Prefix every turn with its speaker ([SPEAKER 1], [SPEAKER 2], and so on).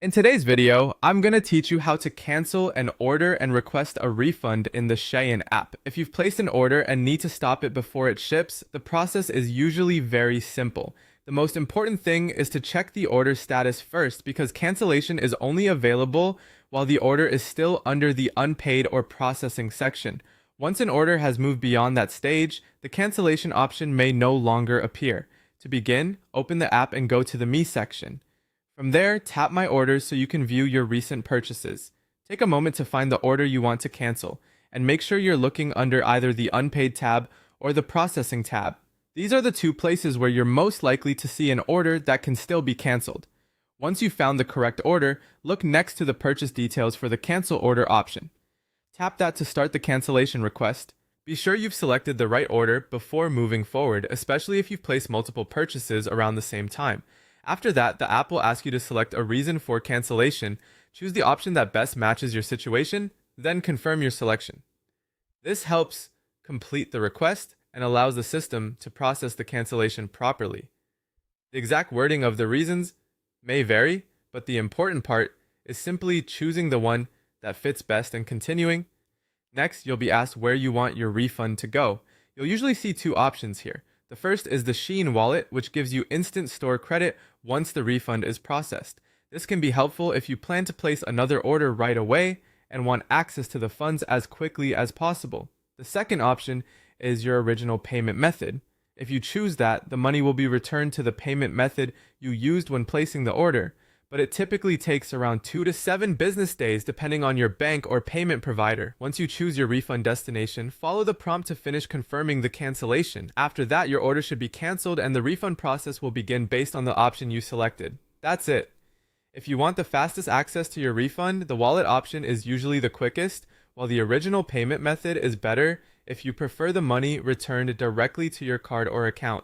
[SPEAKER 1] In today's video, I'm going to teach you how to cancel an order and request a refund in the Shein app. If you've placed an order and need to stop it before it ships, the process is usually very simple. The most important thing is to check the order status first because cancellation is only available while the order is still under the unpaid or processing section. Once an order has moved beyond that stage, the cancellation option may no longer appear. To begin, open the app and go to the Me section. From there, tap My Orders so you can view your recent purchases. Take a moment to find the order you want to cancel, and make sure you're looking under either the Unpaid tab or the Processing tab. These are the two places where you're most likely to see an order that can still be canceled. Once you've found the correct order, look next to the purchase details for the Cancel Order option. Tap that to start the cancellation request. Be sure you've selected the right order before moving forward, especially if you've placed multiple purchases around the same time. After that, the app will ask you to select a reason for cancellation, choose the option that best matches your situation, then confirm your selection. This helps complete the request and allows the system to process the cancellation properly. The exact wording of the reasons may vary, but the important part is simply choosing the one that fits best and continuing. Next, you'll be asked where you want your refund to go. You'll usually see two options here. The first is the Shein wallet, which gives you instant store credit once the refund is processed. This can be helpful if you plan to place another order right away and want access to the funds as quickly as possible. The second option is your original payment method. If you choose that, the money will be returned to the payment method you used when placing the order, but it typically takes around 2 to 7 business days depending on your bank or payment provider. Once you choose your refund destination, follow the prompt to finish confirming the cancellation. After that, your order should be canceled and the refund process will begin based on the option you selected. That's it. If you want the fastest access to your refund, the wallet option is usually the quickest, while the original payment method is better if you prefer the money returned directly to your card or account.